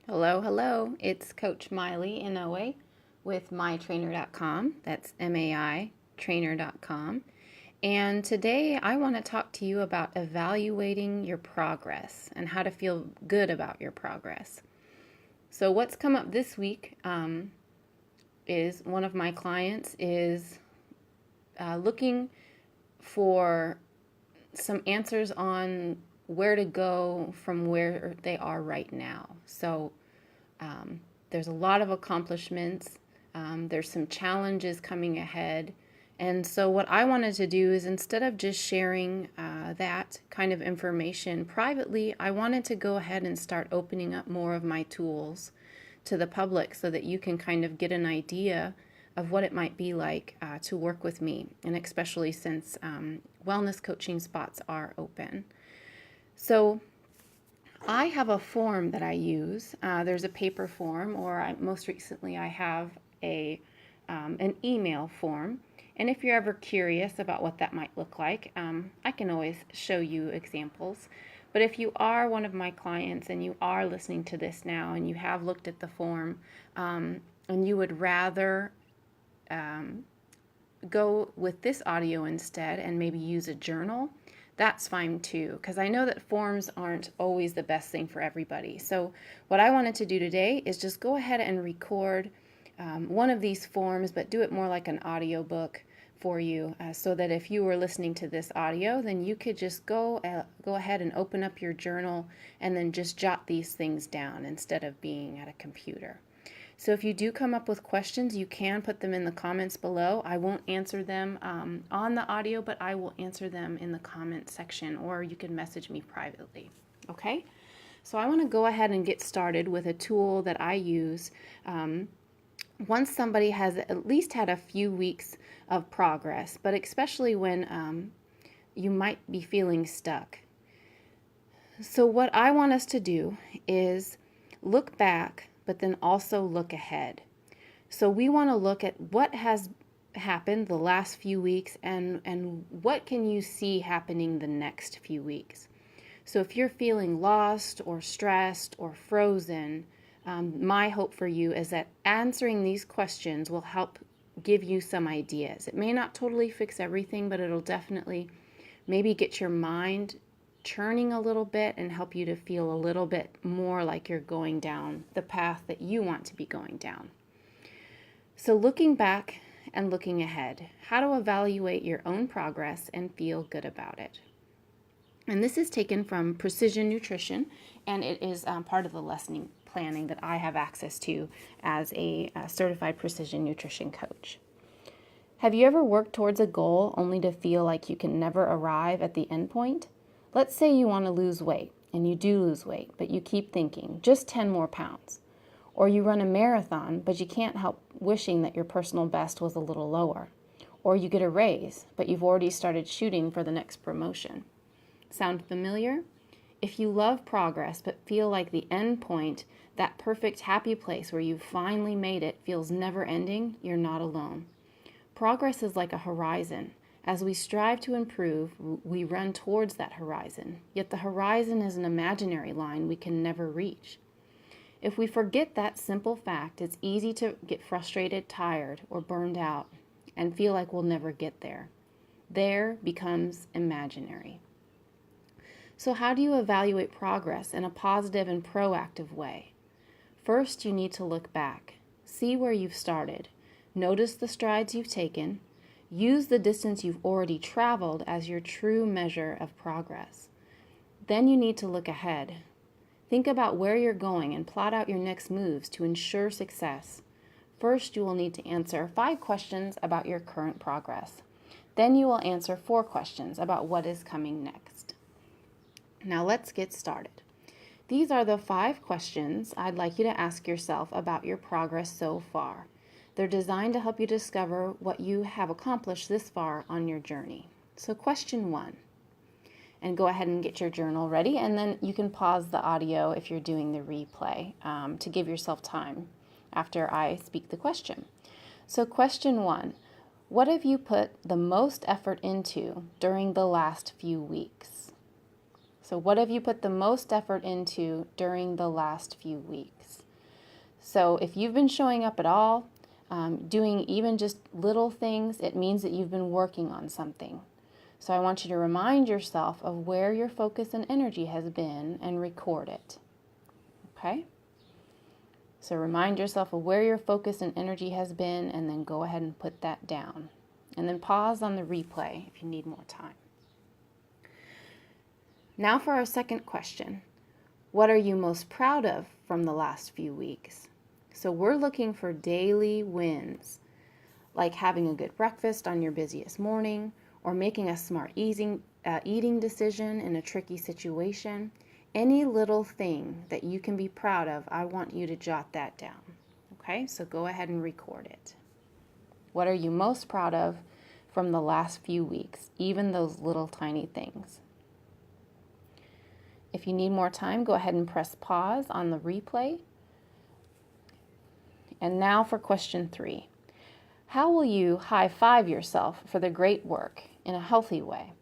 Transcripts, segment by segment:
Hello, hello. It's Coach Miley Inoue with MaiTrainer.com. That's MAI Trainer.com. And today I want to talk to you about evaluating your progress and how to feel good about your progress. So what's come up this week is one of my clients is looking for some answers on where to go from where they are right now. So there's a lot of accomplishments. There's some challenges coming ahead. And so, what I wanted to do is instead of just sharing that kind of information privately, I wanted to go ahead and start opening up more of my tools to the public so that you can kind of get an idea of what it might be like to work with me, and especially since wellness coaching spots are open. So, I have a form that I use. There's a paper form, or most recently I have an email form. And if you're ever curious about what that might look like, I can always show you examples. But if you are one of my clients and you are listening to this now and you have looked at the form and you would rather go with this audio instead and maybe use a journal, that's fine too, because I know that forms aren't always the best thing for everybody. So what I wanted to do today is just go ahead and record one of these forms, but do it more like an audio book for you, so that if you were listening to this audio, then you could just go ahead and open up your journal and then just jot these things down instead of being at a computer. So if you do come up with questions, you can put them in the comments below. I won't answer them on the audio, but I will answer them in the comment section, or you can message me privately. Okay? So I want to go ahead and get started with a tool that I use once somebody has at least had a few weeks of progress, but especially when you might be feeling stuck. So what I want us to do is look back, but then also look ahead. So we want to look at what has happened the last few weeks and what can you see happening the next few weeks. So if you're feeling lost or stressed or frozen, my hope for you is that answering these questions will help give you some ideas. It may not totally fix everything, but it'll definitely maybe get your mind churning a little bit and help you to feel a little bit more like you're going down the path that you want to be going down. So looking back and looking ahead, how to evaluate your own progress and feel good about it. And this is taken from Precision Nutrition, and it is part of the lesson planning that I have access to as a certified precision nutrition coach. Have you ever worked towards a goal only to feel like you can never arrive at the end point? Let's say you want to lose weight, and you do lose weight, but you keep thinking, just 10 more pounds. Or you run a marathon, but you can't help wishing that your personal best was a little lower. Or you get a raise, but you've already started shooting for the next promotion. Sound familiar? If you love progress, but feel like the end point, that perfect happy place where you've finally made it, feels never ending, you're not alone. Progress is like a horizon. As we strive to improve, we run towards that horizon. Yet the horizon is an imaginary line we can never reach. If we forget that simple fact, it's easy to get frustrated, tired, or burned out and feel like we'll never get there. There becomes imaginary. So how do you evaluate progress in a positive and proactive way? First, you need to look back. See where you've started. Notice the strides you've taken. Use the distance you've already traveled as your true measure of progress. Then you need to look ahead. Think about where you're going and plot out your next moves to ensure success. First, you will need to answer 5 questions about your current progress. Then you will answer 4 questions about what is coming next. Now let's get started. These are the 5 questions I'd like you to ask yourself about your progress so far. They're designed to help you discover what you have accomplished this far on your journey. So question 1, and go ahead and get your journal ready, and then you can pause the audio if you're doing the replay to give yourself time after I speak the question. So question 1, what have you put the most effort into during the last few weeks? So what have you put the most effort into during the last few weeks? So if you've been showing up at all, doing even just little things, it means that you've been working on something. So I want you to remind yourself of where your focus and energy has been and record it. Okay? So remind yourself of where your focus and energy has been, and then go ahead and put that down. And then pause on the replay if you need more time. Now for our second question. What are you most proud of from the last few weeks? So we're looking for daily wins, like having a good breakfast on your busiest morning, or making a smart eating decision in a tricky situation. Any little thing that you can be proud of, I want you to jot that down. Okay, so go ahead and record it. What are you most proud of from the last few weeks, even those little tiny things? If you need more time, go ahead and press pause on the replay. And now for question 3. How will you high-five yourself for the great work in a healthy way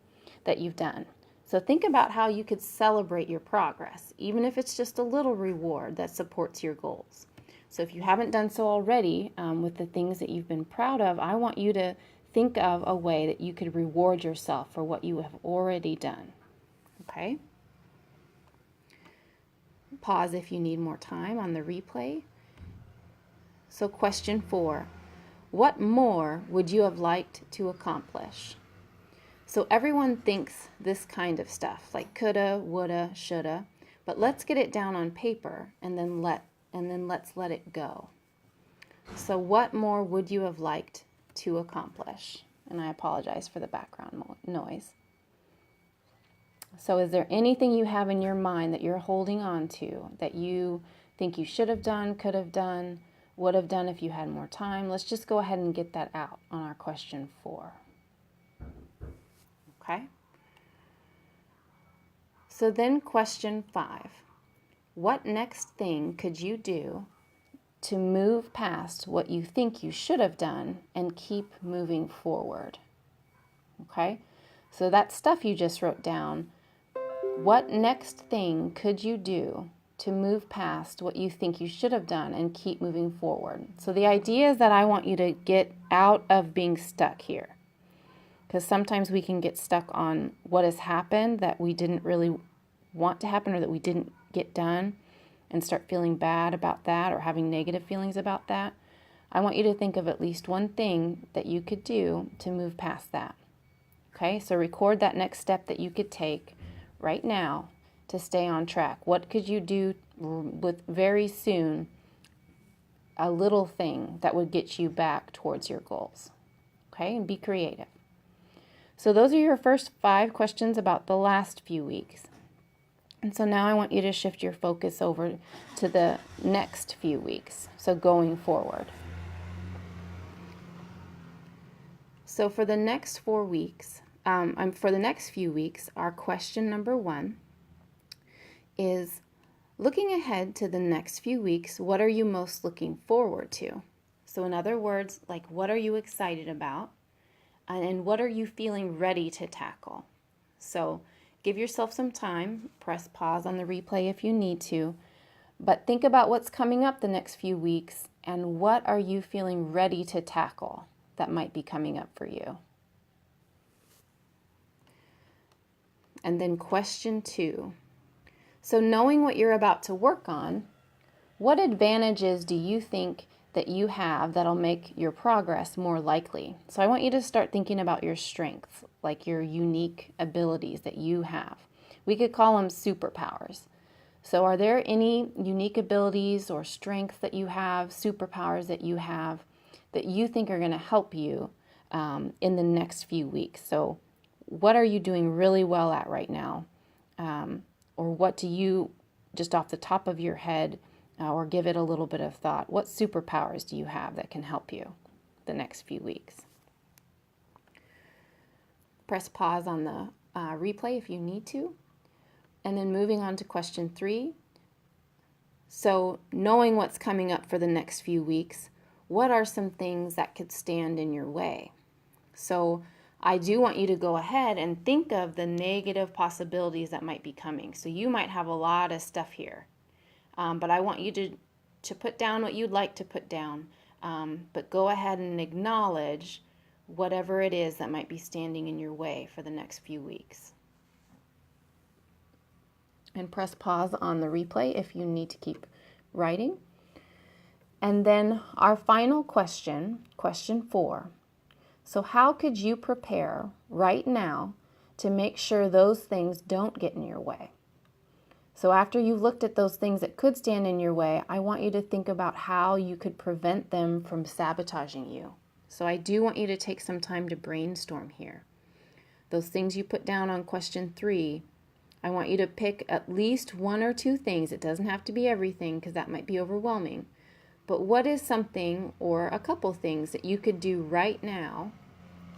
that you've done? So think about how you could celebrate your progress, even if it's just a little reward that supports your goals. So if you haven't done so already with the things that you've been proud of, I want you to think of a way that you could reward yourself for what you have already done. Okay? Pause if you need more time on the replay. So question 4, what more would you have liked to accomplish? So everyone thinks this kind of stuff, like coulda, woulda, shoulda, but let's get it down on paper and then let's let it go. So what more would you have liked to accomplish? And I apologize for the background noise. So is there anything you have in your mind that you're holding on to that you think you should have done, could have done, would have done if you had more time? Let's just go ahead and get that out on our question 4. Okay? So then question 5. What next thing could you do to move past what you think you should have done and keep moving forward? Okay? So that stuff you just wrote down, what next thing could you do to move past what you think you should have done and keep moving forward? So the idea is that I want you to get out of being stuck here. Because sometimes we can get stuck on what has happened that we didn't really want to happen or that we didn't get done and start feeling bad about that or having negative feelings about that. I want you to think of at least one thing that you could do to move past that. Okay, so record that next step that you could take right now to stay on track. What could you do with very soon, a little thing that would get you back towards your goals? Okay, and be creative. So those are your first 5 questions about the last few weeks. And so now I want you to shift your focus over to the next few weeks, so going forward. So for the next 4 weeks, for the next few weeks, our question number 1 is, looking ahead to the next few weeks, what are you most looking forward to? So in other words, like, what are you excited about? And what are you feeling ready to tackle? So give yourself some time, press pause on the replay if you need to, but think about what's coming up the next few weeks and what are you feeling ready to tackle that might be coming up for you. And then question 2. So knowing what you're about to work on, what advantages do you think that you have that'll make your progress more likely? So I want you to start thinking about your strengths, like your unique abilities that you have. We could call them superpowers. So are there any unique abilities or strengths that you have, superpowers that you have, that you think are going to help you in the next few weeks? So what are you doing really well at right now? Or what do you, just off the top of your head, or give it a little bit of thought, what superpowers do you have that can help you the next few weeks? Press pause on the replay if you need to. And then moving on to question 3. So knowing what's coming up for the next few weeks, what are some things that could stand in your way? So I do want you to go ahead and think of the negative possibilities that might be coming. So you might have a lot of stuff here, but I want you to put down what you'd like to put down, but go ahead and acknowledge whatever it is that might be standing in your way for the next few weeks. And press pause on the replay if you need to keep writing. And then our final question, question 4. So how could you prepare right now to make sure those things don't get in your way? So after you've looked at those things that could stand in your way, I want you to think about how you could prevent them from sabotaging you. So I do want you to take some time to brainstorm here. Those things you put down on question 3, I want you to pick at least 1 or 2 things. It doesn't have to be everything because that might be overwhelming. But what is something or a couple things that you could do right now,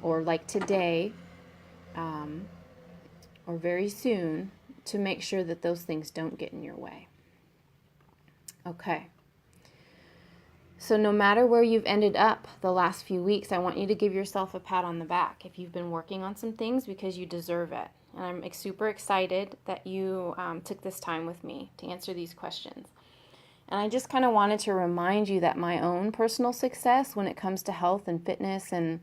or like today, or very soon, to make sure that those things don't get in your way? Okay. So no matter where you've ended up the last few weeks, I want you to give yourself a pat on the back if you've been working on some things, because you deserve it. And I'm super excited that you took this time with me to answer these questions. And I just kind of wanted to remind you that my own personal success when it comes to health and fitness and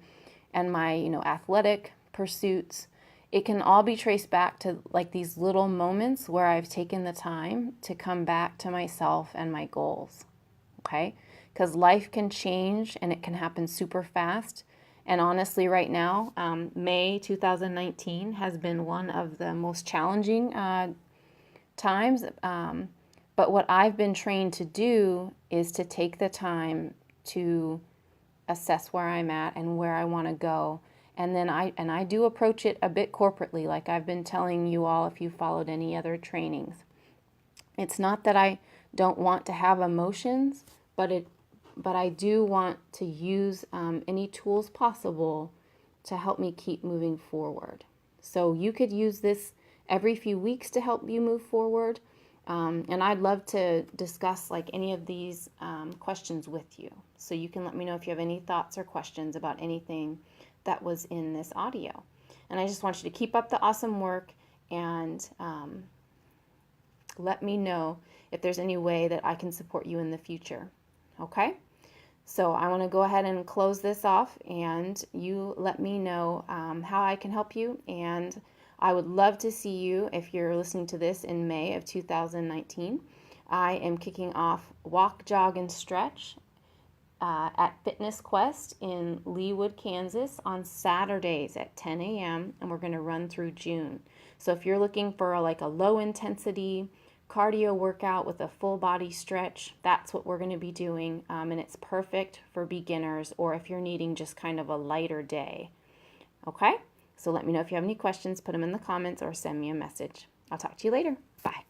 my, athletic pursuits, it can all be traced back to like these little moments where I've taken the time to come back to myself and my goals. Okay? Because life can change and it can happen super fast. And honestly, right now, May 2019 has been one of the most challenging times. But what I've been trained to do is to take the time to assess where I'm at and where I want to go. And then I do approach it a bit corporately, like I've been telling you all if you followed any other trainings. It's not that I don't want to have emotions, but I do want to use any tools possible to help me keep moving forward. So you could use this every few weeks to help you move forward. And I'd love to discuss like any of these questions with you. So you can let me know if you have any thoughts or questions about anything that was in this audio. And I just want you to keep up the awesome work and let me know if there's any way that I can support you in the future. Okay? So I want to go ahead and close this off, and you let me know how I can help you. And I would love to see you if you're listening to this in May of 2019. I am kicking off Walk, Jog, and Stretch at Fitness Quest in Leawood, Kansas on Saturdays at 10 a.m. and we're going to run through June. So if you're looking for like a low intensity cardio workout with a full body stretch, that's what we're going to be doing, and it's perfect for beginners or if you're needing just kind of a lighter day. Okay? So let me know if you have any questions, put them in the comments or send me a message. I'll talk to you later. Bye.